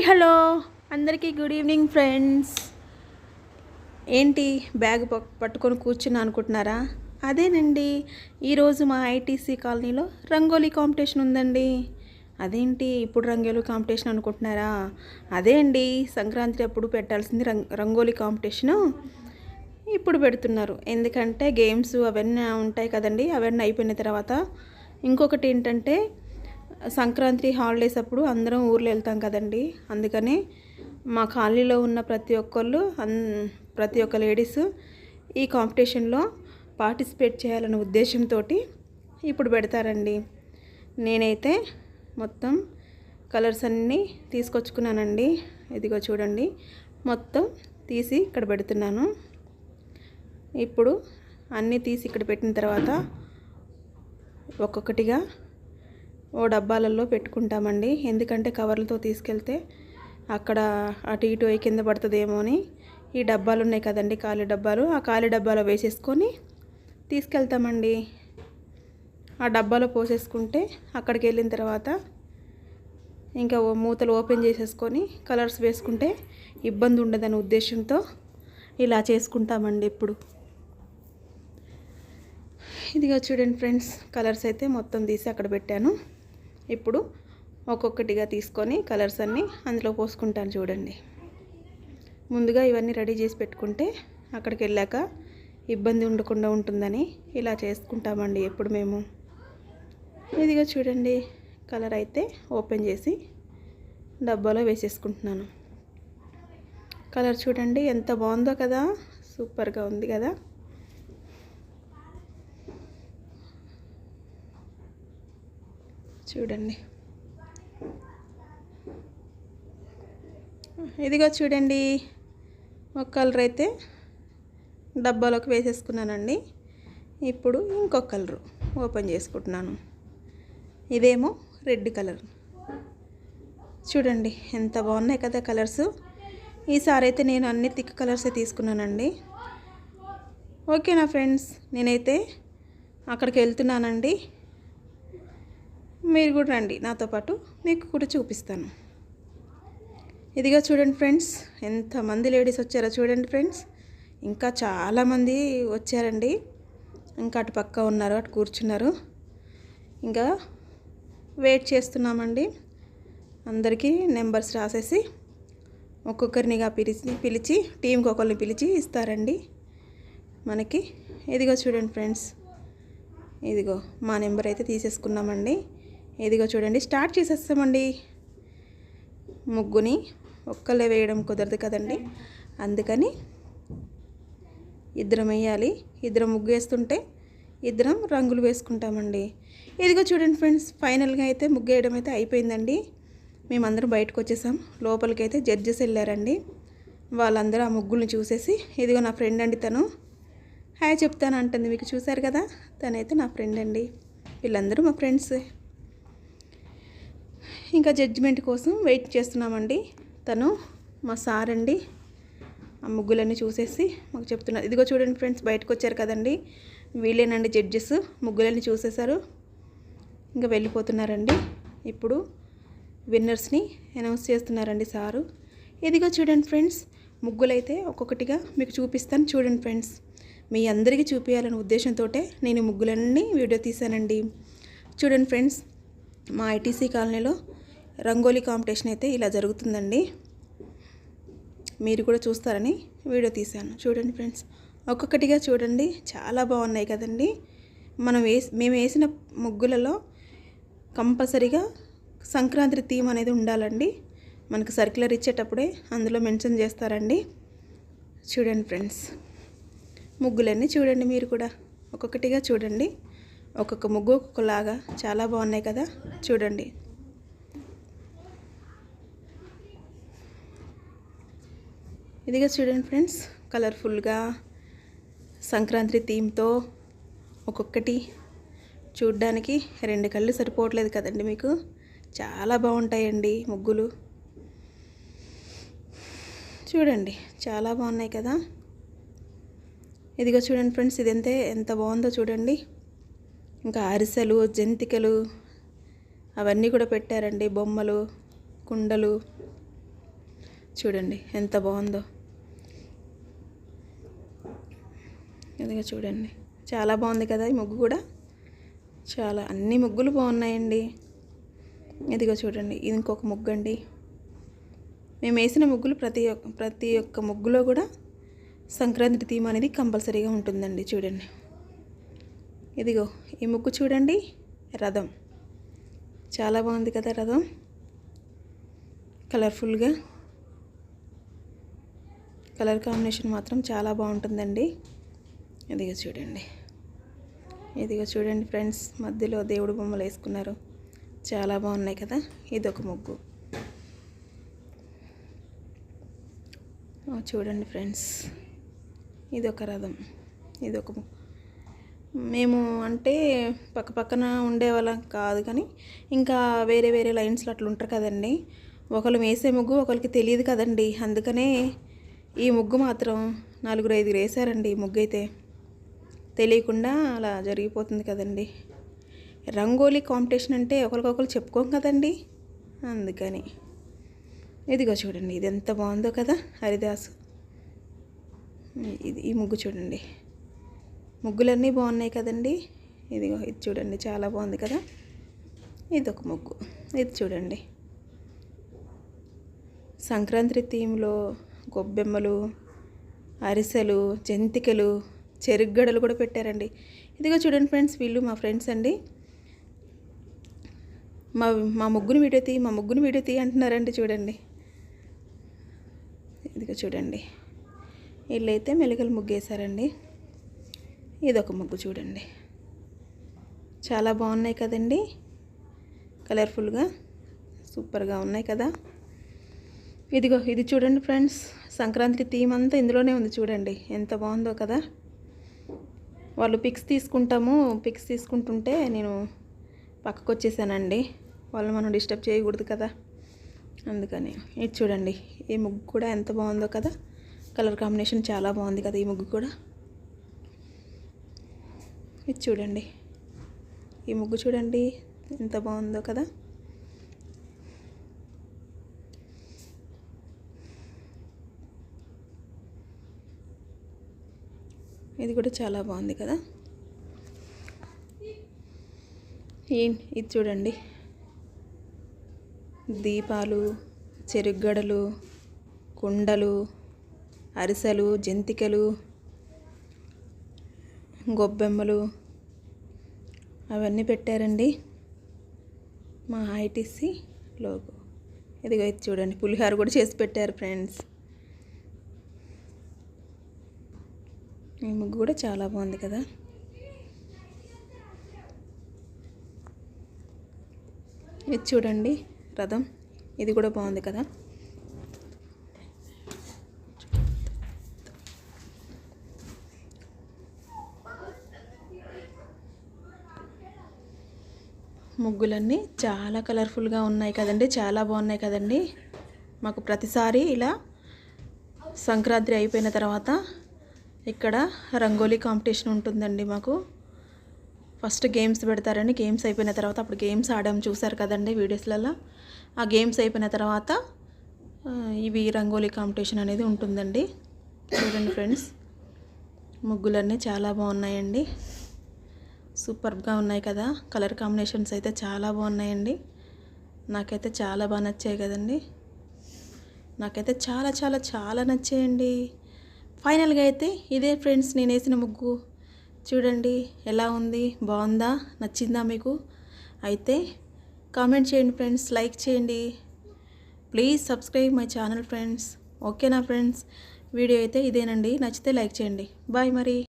Hello అందరికీ good evening friends. ఏంటి bag పట్టుకొని కూర్చున్నా అనుకుంటున్నారా? అదేనండి, ఈరోజు మా ఐటీసీ కాలనీలో రంగోలీ కాంపిటీషన్ ఉందండి. అదేంటి ఇప్పుడు రంగోలీ కాంపిటీషన్ అనుకుంటున్నారా? అదే అండి, సంక్రాంతి అప్పుడు పెట్టాల్సింది రంగోలీ కాంపిటీషను ఇప్పుడు పెడుతున్నారు. ఎందుకంటే గేమ్స్ అవన్నీ ఉంటాయి కదండి, అవన్నీ అయిపోయిన తర్వాత ఇంకొకటి ఏంటంటే సంక్రాంతి హాలిడేస్ అప్పుడు అందరం ఊర్లో వెళ్తాం కదండి. అందుకని మా కాలనీలో ఉన్న ప్రతి ఒక్క లేడీస్ ఈ కాంపిటీషన్లో పార్టిసిపేట్ చేయాలనే ఉద్దేశంతో ఇప్పుడు పెడతారండి. నేనైతే మొత్తం కలర్స్ అన్నీ తీసుకొచ్చుకున్నానండి. ఇదిగో చూడండి, మొత్తం తీసి ఇక్కడ పెడుతున్నాను. ఇప్పుడు అన్నీ తీసి ఇక్కడ పెట్టిన తర్వాత ఒక్కొక్కటిగా డబ్బాలలో పెట్టుకుంటామండి. ఎందుకంటే కవర్లతో తీసుకెళ్తే అక్కడ అటు ఇటు కింద పడుతుందేమో అని ఈ డబ్బాలు ఉన్నాయి కదండి, ఖాళీ డబ్బాలు, ఆ ఖాళీ డబ్బాలో వేసేసుకొని తీసుకెళ్తామండి. ఆ డబ్బాలో పోసేసుకుంటే అక్కడికి వెళ్ళిన తర్వాత ఇంకా మూతలు ఓపెన్ చేసేసుకొని కలర్స్ వేసుకుంటే ఇబ్బంది ఉండదనే ఉద్దేశంతో ఇలా చేసుకుంటామండి. ఇప్పుడు ఇదిగా చూడండి ఫ్రెండ్స్, కలర్స్ అయితే మొత్తం తీసి అక్కడ పెట్టాను. ఇప్పుడు ఒక్కొక్కటిగా తీసుకొని కలర్స్ అన్నీ అందులో పోసుకుంటాను. చూడండి, ముందుగా ఇవన్నీ రెడీ చేసి పెట్టుకుంటే అక్కడికి వెళ్ళాక ఇబ్బంది ఉండకుండా ఉంటుందని ఇలా చేసుకుంటామండి ఎప్పుడు మేము. ఇదిగా చూడండి, కలర్ అయితే ఓపెన్ చేసి డబ్బాలో వేసేసుకుంటున్నాను. కలర్ చూడండి ఎంత బాగుందో కదా, సూపర్గా ఉంది కదా. చూడండి, ఇదిగో చూడండి, ఒక కలర్ అయితే డబ్బాలోకి వేసేసుకున్నానండి. ఇప్పుడు ఇంకొక కలరు ఓపెన్ చేసుకుంటున్నాను. ఇదేమో రెడ్ కలర్. చూడండి ఎంత బాగున్నాయి కదా కలర్స్. ఈసారి అయితే నేను అన్ని థిక్ కలర్సే తీసుకున్నానండి. ఓకేనా ఫ్రెండ్స్, నేనైతే అక్కడికి వెళ్తున్నానండి. మీరు కూడా రండి నాతో పాటు, మీకు కూడా చూపిస్తాను. ఇదిగా చూడండి ఫ్రెండ్స్, ఎంతమంది లేడీస్ వచ్చారో చూడండి ఫ్రెండ్స్. ఇంకా చాలామంది వచ్చారండి. ఇంకా అటు పక్క ఉన్నారు, అటు కూర్చున్నారు. ఇంకా వెయిట్ చేస్తున్నామండి. అందరికీ నెంబర్స్ రాసేసి ఒక్కొక్కరినిగా పిలిచి టీంకి ఒకరిని పిలిచి ఇస్తారండి మనకి. ఇదిగో చూడండి ఫ్రెండ్స్, ఇదిగో మా నెంబర్ అయితే తీసేసుకున్నామండి. ఇదిగో చూడండి, స్టార్ట్ చేసేస్తామండి. ముగ్గుని ఒక్కళ్ళే వేయడం కుదరదు కదండి, అందుకని ఇద్దరం వేయాలి. ఇద్దరం ముగ్గు వేస్తుంటే ఇద్దరం రంగులు వేసుకుంటామండి. ఇదిగో చూడండి ఫ్రెండ్స్, ఫైనల్గా అయితే ముగ్గు వేయడం అయితే అయిపోయిందండి. మేమందరం బయటకు వచ్చేసాం. లోపలికి అయితే జడ్జెస్ వెళ్ళారండి. వాళ్ళందరూ ఆ ముగ్గుల్ని చూసేసి, ఇదిగో నా ఫ్రెండ్ అండి, తను హాయ్ చెప్తాను అంటుంది. మీకు చూశారు కదా, తనైతే నా ఫ్రెండ్ అండి. వీళ్ళందరూ మా ఫ్రెండ్స్. ఇంకా జడ్జిమెంట్ కోసం వెయిట్ చేస్తున్నామండి. తను మా సార్ అండి. ఆ ముగ్గులన్నీ చూసేసి మాకు చెప్తున్నారు. ఇదిగో చూడండి ఫ్రెండ్స్, బయటకు వచ్చారు కదండి, వీళ్ళేనండి జడ్జెస్. ముగ్గులన్నీ చూసేశారు, ఇంకా వెళ్ళిపోతున్నారండి. ఇప్పుడు విన్నర్స్ని అనౌన్స్ చేస్తున్నారండి సారు. ఇదిగో చూడండి ఫ్రెండ్స్, ముగ్గులైతే ఒక్కొక్కటిగా మీకు చూపిస్తాను. చూడండి ఫ్రెండ్స్, మీ అందరికీ చూపించాలనే ఉద్దేశంతో నేను ముగ్గులన్నీ వీడియో తీశానండి. చూడండి ఫ్రెండ్స్, మా ఐటీసీ కాలనీలో రంగోలీ కాంపిటీషన్ అయితే ఇలా జరుగుతుందండి. మీరు కూడా చూస్తారని వీడియో తీశాను. చూడండి ఫ్రెండ్స్, ఒక్కొక్కటిగా చూడండి, చాలా బాగున్నాయి కదండి. మేము వేసిన ముగ్గులలో కంపల్సరీగా సంక్రాంతి థీమ్ అనేది ఉండాలండి. మనకు సర్క్యులర్ ఇచ్చేటప్పుడే అందులో మెన్షన్ చేస్తారండి. చూడండి ఫ్రెండ్స్, ముగ్గులన్నీ చూడండి, మీరు కూడా ఒక్కొక్కటిగా చూడండి. ఒక్కొక్క ముగ్గు ఒక్కొక్కలాగా చాలా బాగున్నాయి కదా. చూడండి, ఇదిగా చూడండి ఫ్రెండ్స్, కలర్ఫుల్గా సంక్రాంతి థీమ్తో ఒక్కొక్కటి చూడ్డానికి రెండు కళ్ళు సరిపోవట్లేదు కదండి మీకు. చాలా బాగుంటాయండి ముగ్గులు. చూడండి, చాలా బాగున్నాయి కదా. ఇదిగో చూడండి ఫ్రెండ్స్, ఇదంతే ఎంత బాగుందో చూడండి. ఇంకా అరిసెలు, జంతికలు అవన్నీ కూడా పెట్టారండి. బొమ్మలు, కుండలు చూడండి ఎంత బాగుందో. ఇదిగో చూడండి చాలా బాగుంది కదా ఈ ముగ్గు కూడా. చాలా అన్ని ముగ్గులు బాగున్నాయండి. ఇదిగో చూడండి ఇది ఇంకొక ముగ్గు అండి. మేము వేసిన ముగ్గులు ప్రతి ఒక్క ముగ్గులో కూడా సంక్రాంతి థీమ్ అనేది కంపల్సరీగా ఉంటుందండి. చూడండి ఇదిగో ఈ ముగ్గు చూడండి, రథం చాలా బాగుంది కదా. రథం కలర్ఫుల్గా, కలర్ కాంబినేషన్ మాత్రం చాలా బాగుంటుందండి. ఇదిగో చూడండి ఫ్రెండ్స్, మధ్యలో దేవుడు బొమ్మలు వేసుకున్నారు, చాలా బాగున్నాయి కదా. ఇదొక ముగ్గు. చూడండి ఫ్రెండ్స్, ఇదొక రథం, ఇదొక ముగ్గు. మేము అంటే పక్కన ఉండేవాళ్ళం కాదు, కానీ ఇంకా వేరే వేరే లైన్స్లో అట్లా ఉంటారు కదండి. ఒకళ్ళు వేసే ముగ్గు ఒకరికి తెలియదు కదండి. అందుకనే ఈ ముగ్గు మాత్రం 4-5 వేసారండి. ఈ ముగ్గు అయితే తెలియకుండా అలా జరిగిపోతుంది కదండి. రంగోలీ కాంపిటీషన్ అంటే ఒకరికొకరు చెప్పుకోం కదండి, అందుకని. ఇదిగో చూడండి ఇది ఎంత బాగుందో కదా, హరిదాసు. ఈ ముగ్గు చూడండి, ముగ్గులన్నీ బాగున్నాయి కదండి. ఇదిగో ఇది చూడండి చాలా బాగుంది కదా. ఇదొక ముగ్గు. ఇది చూడండి సంక్రాంతి థీమ్లో గొబ్బెమ్మలు, అరిసెలు, జంతికలు, చెరుగ్గడలు కూడా పెట్టారండి. ఇదిగో చూడండి ఫ్రెండ్స్, వీళ్ళు మా ఫ్రెండ్స్ అండి. మా ముగ్గుని వీడియో తీ అంటున్నారండి. చూడండి ఇదిగో చూడండి, వీళ్ళైతే మెలికలు ముగ్గేశారండి. ఇదొక ముగ్గు చూడండి, చాలా బాగున్నాయి కదండి, కలర్ఫుల్గా సూపర్గా ఉన్నాయి కదా. ఇదిగో ఇది చూడండి ఫ్రెండ్స్, సంక్రాంతి థీమ్ అంతా ఇందులోనే ఉంది. చూడండి ఎంత బాగుందో కదా. వాళ్ళు పిక్స్ తీసుకుంటుంటే నేను పక్కకు వచ్చేసానండి. వాళ్ళు మనం డిస్టర్బ్ చేయకూడదు కదా, అందుకని. ఇది చూడండి ఈ ముగ్గు కూడా ఎంత బాగుందో కదా, కలర్ కాంబినేషన్ చాలా బాగుంది కదా ఈ ముగ్గు కూడా. ఇది చూడండి ఈ ముగ్గు చూడండి ఎంత బాగుందో కదా. ఇది కూడా చాలా బాగుంది కదా. ఇది చూడండి దీపాలు, చెరుగ్గడలు, కుండలు, అరిసెలు, జంతికలు, గొబ్బెమ్మలు అవన్నీ పెట్టారండి మా ఐటీసీ లోగో. ఇదిగో ఇది చూడండి పులిహార కూడా చేసి పెట్టారు ఫ్రెండ్స్. ఈ ముగ్గు కూడా చాలా బాగుంది కదా. ఇది చూడండి రథం, ఇది కూడా బాగుంది కదా. ముగ్గులన్నీ చాలా కలర్ఫుల్గా ఉన్నాయి కదండి, చాలా బాగున్నాయి కదండి. మాకు ప్రతిసారి ఇలా సంక్రాంతి అయిపోయిన తర్వాత ఇక్కడ రంగోలీ కాంపిటీషన్ ఉంటుందండి. మాకు ఫస్ట్ గేమ్స్ పెడతారండి, గేమ్స్ అయిపోయిన తర్వాత అప్పుడు గేమ్స్ ఆడాము చూసారు కదండి వీడియోస్లలో. ఆ గేమ్స్ అయిపోయిన తర్వాత ఇవి రంగోలీ కాంపిటీషన్ అనేది ఉంటుందండి. చూడండి ఫ్రెండ్స్, ముగ్గులన్నీ చాలా బాగున్నాయండి, సూపర్గా ఉన్నాయి కదా. కలర్ కాంబినేషన్స్ అయితే చాలా బాగున్నాయండి. నాకైతే చాలా బాగా నచ్చాయి కదండి, నాకైతే చాలా చాలా చాలా నచ్చాయండి. ఫైనల్గా అయితే ఇదే ఫ్రెండ్స్ నేను వేసిన ముగ్గు. చూడండి ఎలా ఉంది, బాగుందా, నచ్చిందా మీకు? అయితే కామెంట్ చేయండి ఫ్రెండ్స్, లైక్ చేయండి, please subscribe my channel friends. ఓకేనా ఫ్రెండ్స్, వీడియో అయితే ఇదేనండి, నచ్చితే లైక్ చేయండి. బాయ్ మరి.